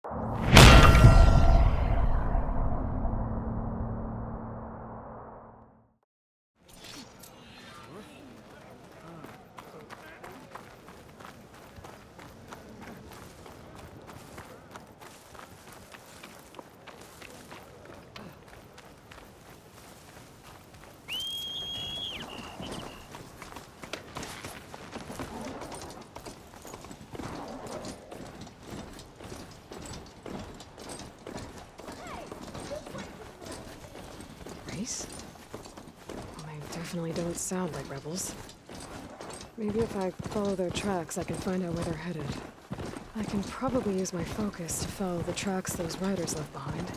They definitely don't sound like rebels. Maybe if I follow their tracks, I can find out where they're headed. I can probably use my focus to follow the tracks those riders left behind.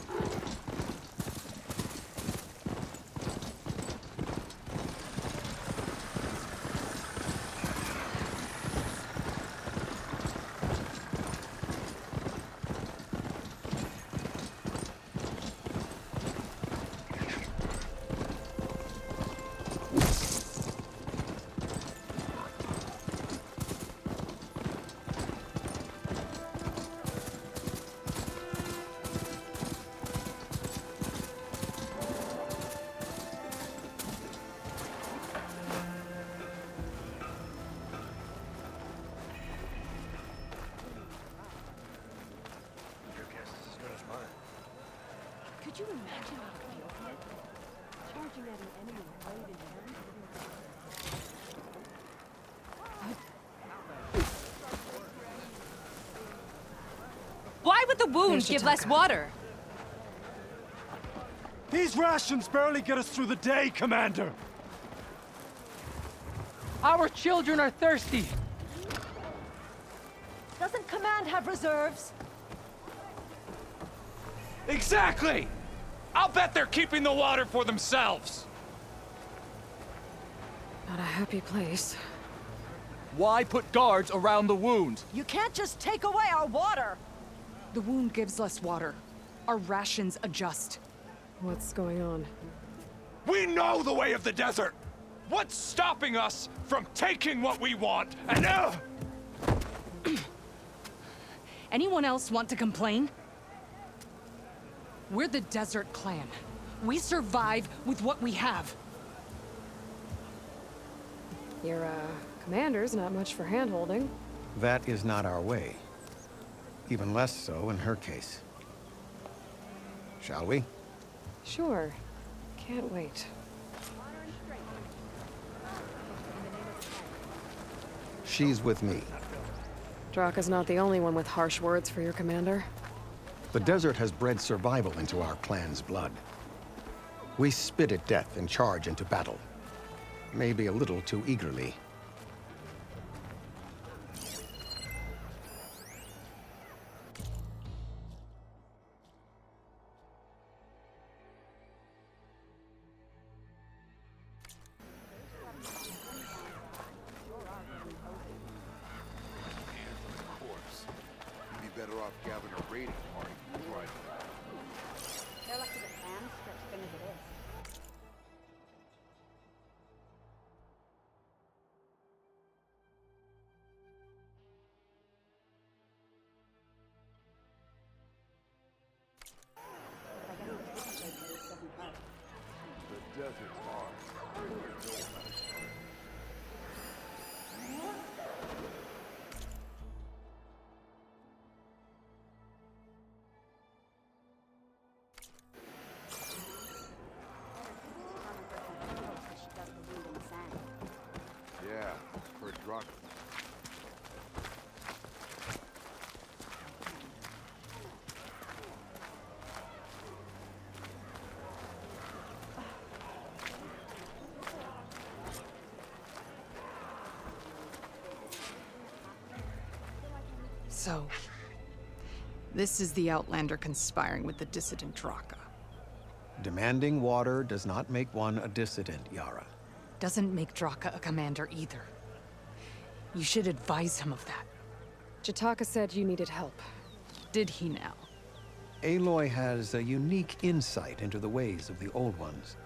Could you imagine how it feels like charging at an enemy blade in Why would the wounds give less water? These rations barely get us through the day, Commander! Our children are thirsty! Doesn't Command have reserves? Exactly! I'll bet they're keeping the water for themselves! Not a happy place. Why put guards around the wound? You can't just take away our water! The wound gives less water. Our rations adjust. What's going on? We know the way of the desert! What's stopping us from taking what we want and Anyone else want to complain? We're the Desert Clan. We survive with what we have. Your, commander's not much for hand-holding. That is not our way. Even less so in her case. Shall we? Sure. Can't wait. She's with me. Draka's not the only one with harsh words for your commander. The desert has bred survival into our clan's blood. We spit at death and charge into battle. Maybe a little too eagerly. So, this is the Outlander conspiring with the dissident Draka. Demanding water does not make one a dissident, Yara. Doesn't make Draka a commander either. You should advise him of that. Jataka said you needed help. Did he now? Aloy has a unique insight into the ways of the Old Ones.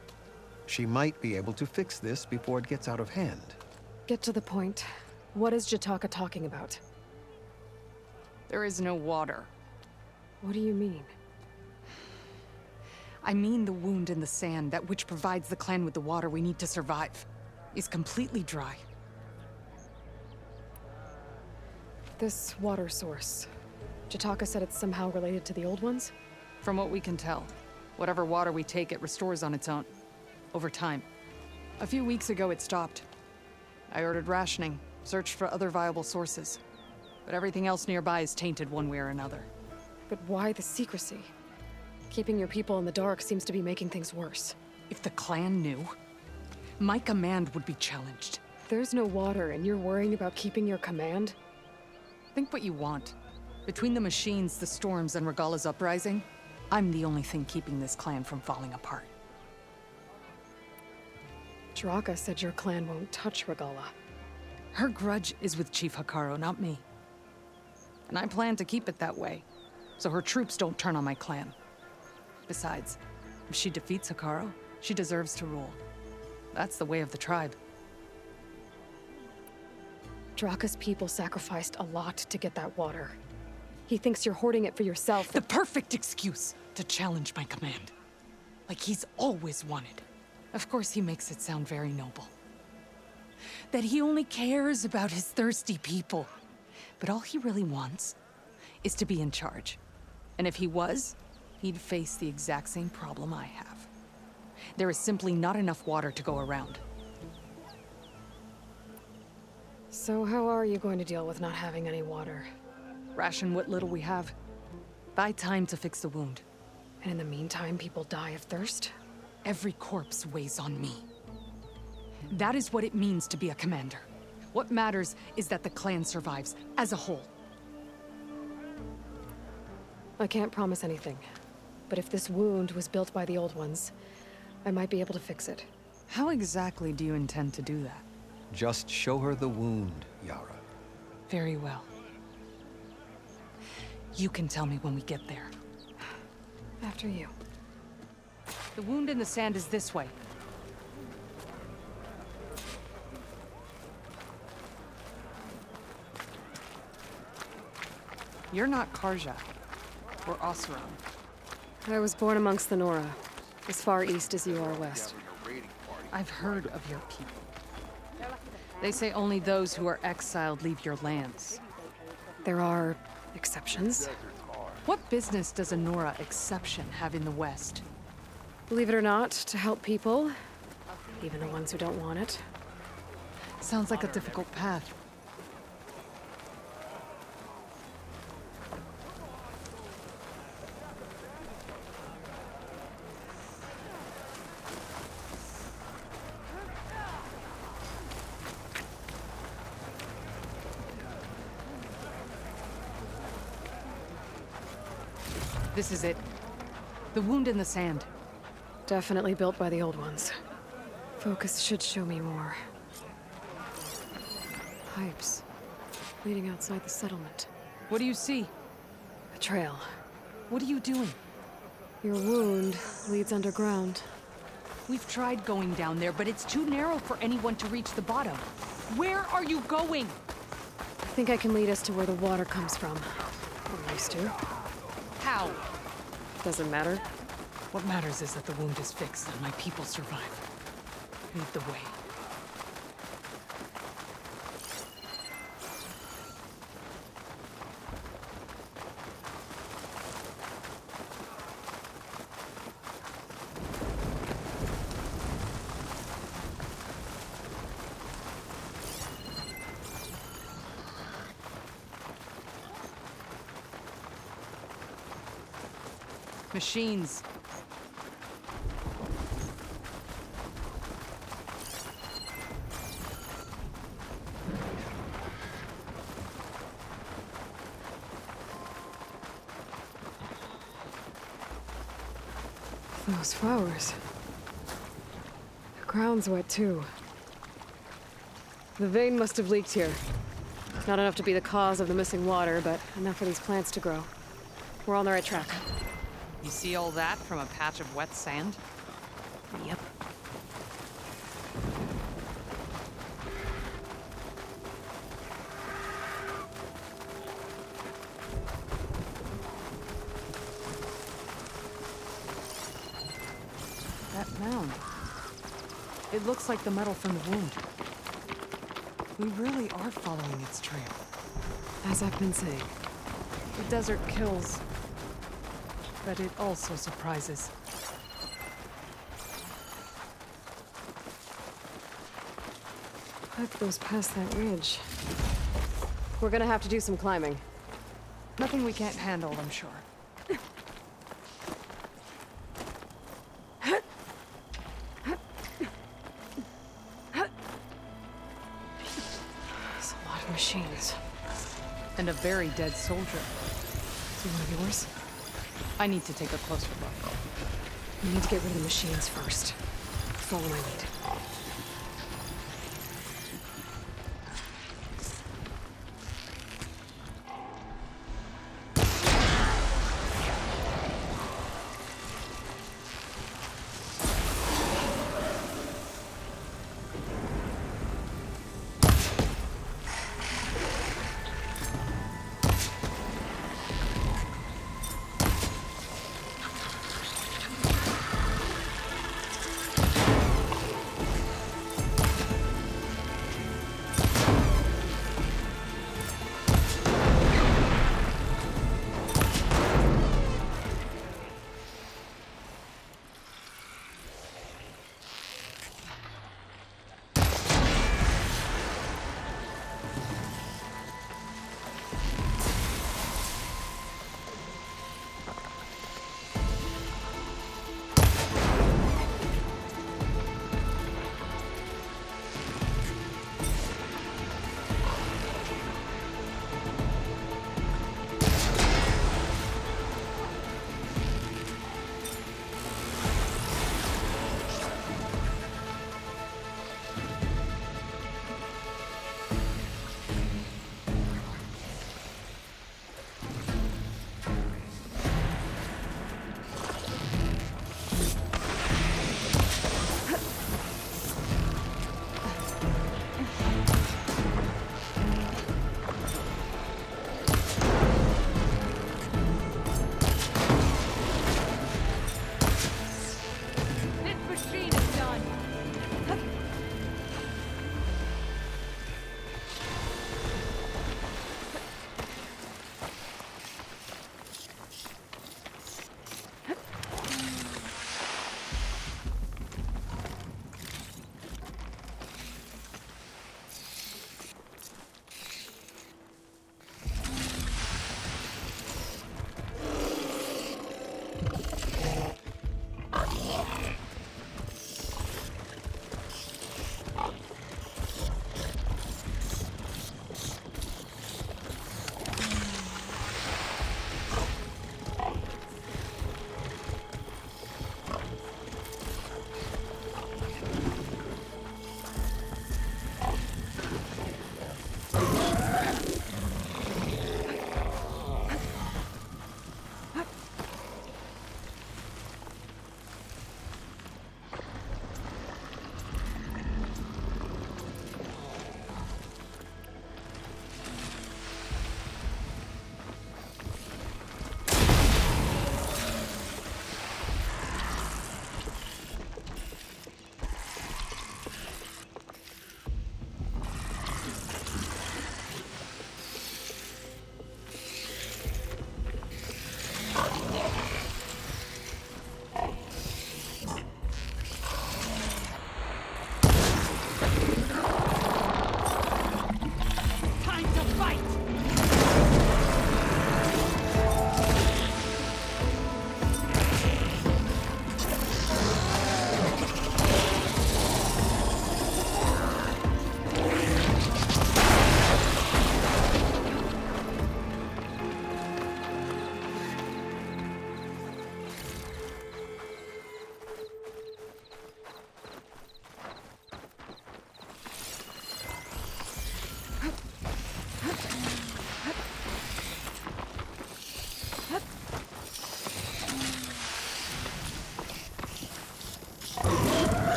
She might be able to fix this before it gets out of hand. Get to the point. What is Jataka talking about? There is no water. What do you mean? I mean the wound in the sand, that which provides the clan with the water we need to survive, is completely dry. This water source. Jataka said it's somehow related to the old ones? From what we can tell, whatever water we take, it restores on its own. Over time. A few weeks ago, it stopped. I ordered rationing, searched for other viable sources. But everything else nearby is tainted one way or another. But why the secrecy? Keeping your people in the dark seems to be making things worse. If the clan knew, my command would be challenged. There's no water, and you're worrying about keeping your command? Think what you want. Between the machines, the storms, and Regalla's uprising, I'm the only thing keeping this clan from falling apart. Draka said your clan won't touch Regalla. Her grudge is with Chief Hekarro, not me. And I plan to keep it that way, so her troops don't turn on my clan. Besides, if she defeats Hekarro, she deserves to rule. That's the way of the tribe. Draka's people sacrificed a lot to get that water. He thinks you're hoarding it for yourself. The perfect excuse to challenge my command. Like he's always wanted. Of course he makes it sound very noble. That he only cares about his thirsty people. But all he really wants is to be in charge. And if he was, he'd face the exact same problem I have. There is simply not enough water to go around. So how are you going to deal with not having any water? Ration what little we have. Buy time to fix the wound. And in the meantime, people die of thirst? Every corpse weighs on me. That is what it means to be a commander. What matters is that the clan survives, as a whole. I can't promise anything. But if this wound was built by the old ones, I might be able to fix it. How exactly do you intend to do that? Just show her the wound, Yara. Very well. You can tell me when we get there. After you. The wound in the sand is this way. You're not Karja, or Oseram. I was born amongst the Nora, as far east as you are west. I've heard of your people. They say only those who are exiled leave your lands. There are exceptions. What business does a Nora exception have in the West? Believe it or not, to help people, even the ones who don't want it. Sounds like a difficult path. This is it. The wound in the sand. Definitely built by the old ones. Focus should show me more. Pipes. Leading outside the settlement. What do you see? A trail. What are you doing? Your wound leads underground. We've tried going down there, but it's too narrow for anyone to reach the bottom. Where are you going? I think I can lead us to where the water comes from. Or used to. How? Doesn't matter. What matters is that the wound is fixed and my people survive. Lead the way. Machines. Those flowers. The ground's wet too. The vein must have leaked here. Not enough to be the cause of the missing water, but enough for these plants to grow. We're on the right track. You see all that from a patch of wet sand? Yep. mound. It looks like the metal from the wound. We really are following its trail. As I've been saying. The desert kills, but it also surprises. Pipe goes past that ridge. We're gonna have to do some climbing. Nothing we can't handle, I'm sure. There's a lot of machines. And a very dead soldier. Is he one of yours? I need to take a closer look. We need to get rid of the machines first. Follow my lead.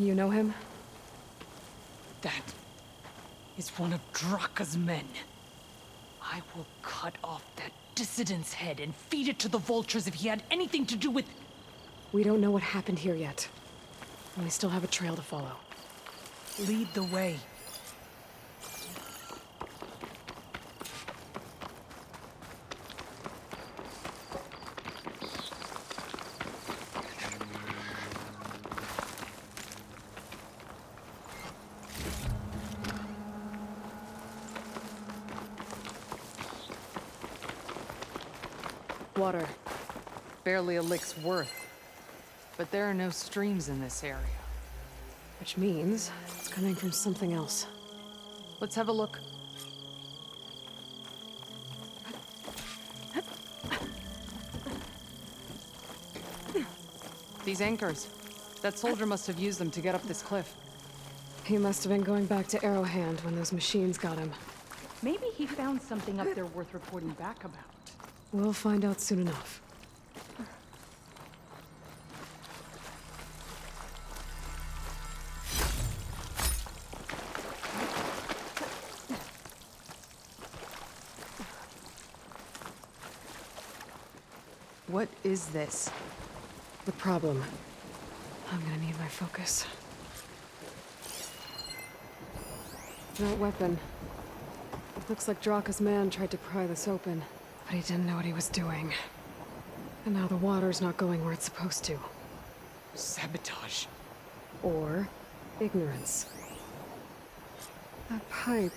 You know him? That is one of Draka's men. I will cut off that dissident's head and feed it to the vultures if he had anything to do with... We don't know what happened here yet. And we still have a trail to follow. Lead the way. Water. Barely a lick's worth. But there are no streams in this area. Which means it's coming from something else. Let's have a look. These anchors. That soldier must have used them to get up this cliff. He must have been going back to Arrowhand when those machines got him. Maybe he found something up there worth reporting back about. We'll find out soon enough. What is this? The problem. I'm gonna need my focus. That weapon. It looks like Draka's man tried to pry this open, but he didn't know what he was doing. And now the water's not going where it's supposed to. Sabotage. Or ignorance. That pipe.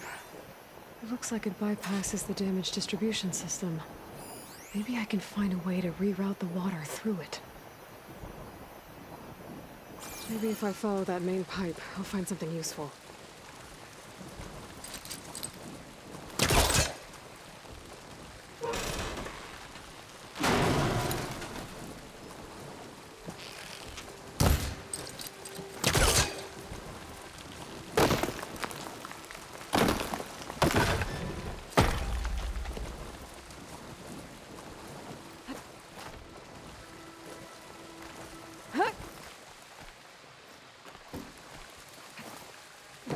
It looks like it bypasses the damage distribution system. Maybe I can find a way to reroute the water through it. Maybe if I follow that main pipe, I'll find something useful.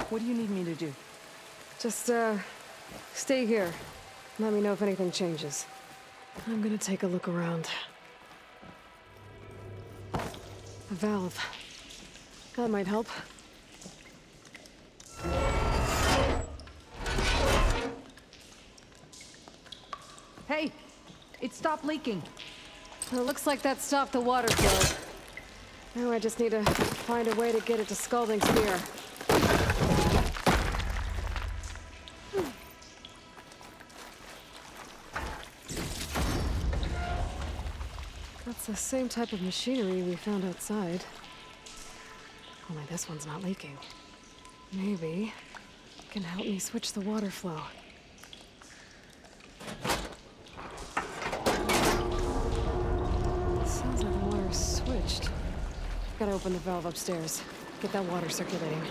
What do you need me to do? Just, stay here. Let me know if anything changes. I'm gonna take a look around. A valve. That might help. Hey! It stopped leaking. Well, it looks like that stopped the water flow. Now I just need to find a way to get it to Scalding Spear. That's the same type of machinery we found outside. Only this one's not leaking. Maybe it can help me switch the water flow. Sounds like the water's switched. Gotta open the valve upstairs. Get that water circulating.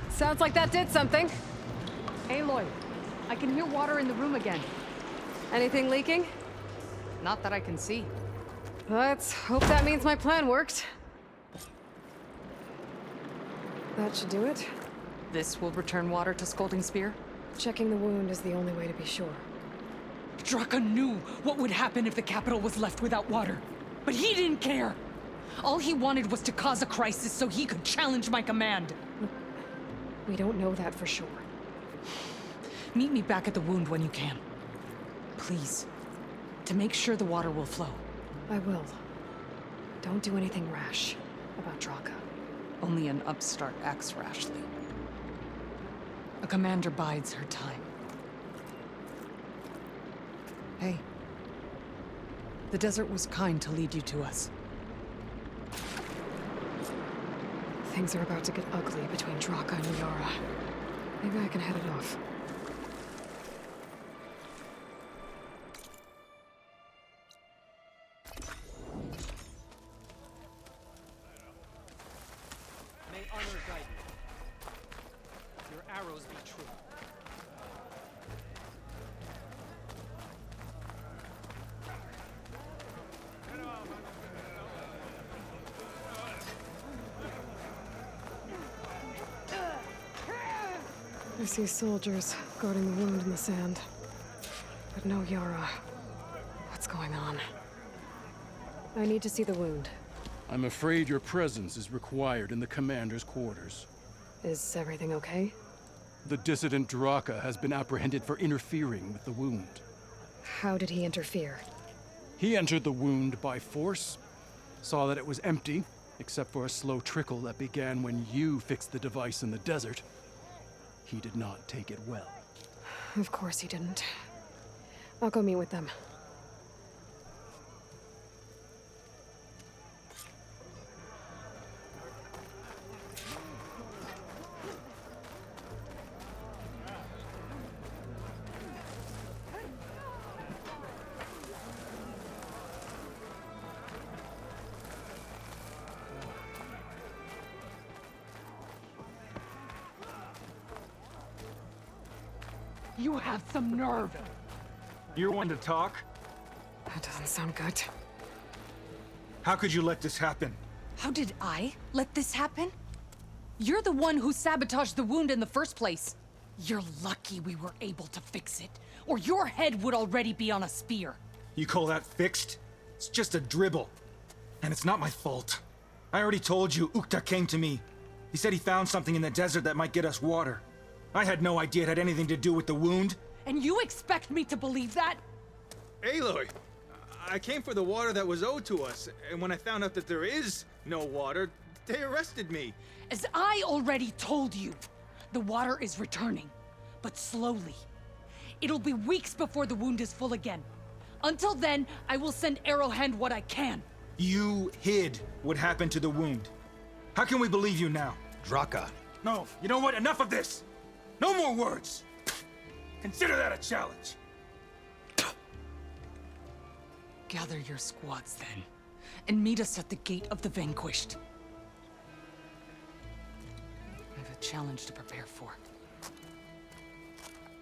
Sounds like that did something. Aloy, I can hear water in the room again. Anything leaking? Not that I can see. Let's hope that means my plan worked. That should do it. This will return water to Scalding Spear? Checking the wound is the only way to be sure. Draka knew what would happen if the capital was left without water. But he didn't care! All he wanted was to cause a crisis so he could challenge my command. We don't know that for sure. Meet me back at the wound when you can. Please. To make sure the water will flow. I will. Don't do anything rash about Draka. Only an upstart acts rashly. A commander bides her time. Hey. The desert was kind to lead you to us. Things are about to get ugly between Draka and Yara. Maybe I can head it off. arrows be true. I see soldiers guarding the wound in the sand. But no Yara. What's going on? I need to see the wound. I'm afraid your presence is required in the commander's quarters. Is everything okay? The dissident Draka has been apprehended for interfering with the wound. How did he interfere? He entered the wound by force, saw that it was empty, except for a slow trickle that began when you fixed the device in the desert. He did not take it well. Of course he didn't. I'll go meet with them. You have some nerve! You're one to talk? That doesn't sound good. How could you let this happen? How did I let this happen? You're the one who sabotaged the wound in the first place. You're lucky we were able to fix it, or your head would already be on a spear. You call that fixed? It's just a dribble. And it's not my fault. I already told you, Ukta came to me. He said he found something in the desert that might get us water. I had no idea it had anything to do with the wound. And you expect me to believe that? Aloy, I came for the water that was owed to us, and when I found out that there is no water, they arrested me. As I already told you, the water is returning, but slowly. It'll be weeks before the wound is full again. Until then, I will send Arrowhand what I can. You hid what happened to the wound. How can we believe you now? Draka. No, you know what? Enough of this! No more words! Consider that a challenge! Gather your squads then, and meet us at the Gate of the Vanquished. I have a challenge to prepare for.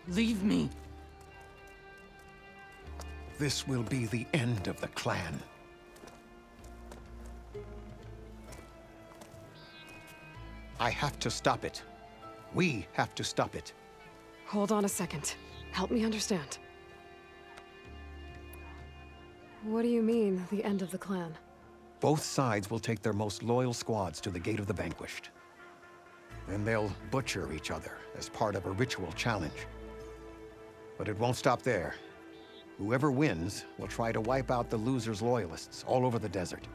Leave me. This will be the end of the clan. I have to stop it. We have to stop it. Hold on a second. Help me understand. What do you mean, the end of the clan? Both sides will take their most loyal squads to the Gate of the Vanquished. Then they'll butcher each other as part of a ritual challenge. But it won't stop there. Whoever wins will try to wipe out the loser's loyalists all over the desert.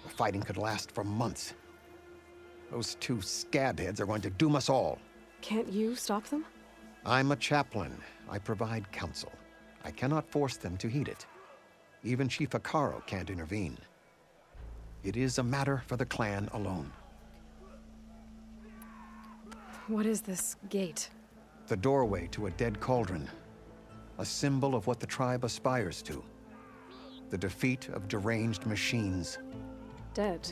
The fighting could last for months. Those two scabheads are going to doom us all. Can't you stop them? I'm a chaplain. I provide counsel. I cannot force them to heed it. Even Chief Akaro can't intervene. It is a matter for the clan alone. What is this gate? The doorway to a dead cauldron. A symbol of what the tribe aspires to. The defeat of deranged machines. Dead.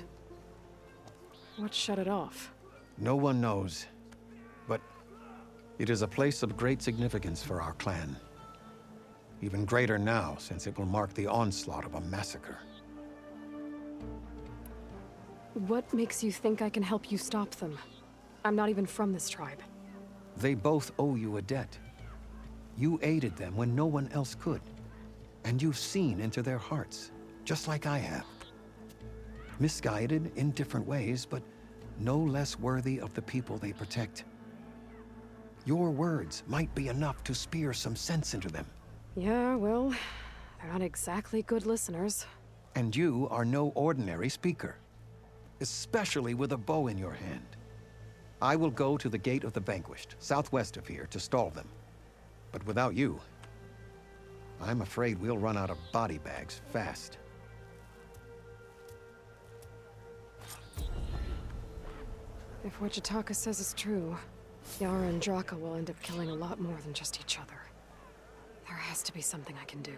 What shut it off? No one knows. But it is a place of great significance for our clan. Even greater now, since it will mark the onslaught of a massacre. What makes you think I can help you stop them? I'm not even from this tribe. They both owe you a debt. You aided them when no one else could. And you've seen into their hearts, just like I have. Misguided in different ways, but no less worthy of the people they protect. Your words might be enough to spear some sense into them. Yeah, well, they're not exactly good listeners. And you are no ordinary speaker, especially with a bow in your hand. I will go to the Gate of the Vanquished, southwest of here, to stall them. But without you, I'm afraid we'll run out of body bags fast. If what Jataka says is true, Yara and Draka will end up killing a lot more than just each other. There has to be something I can do.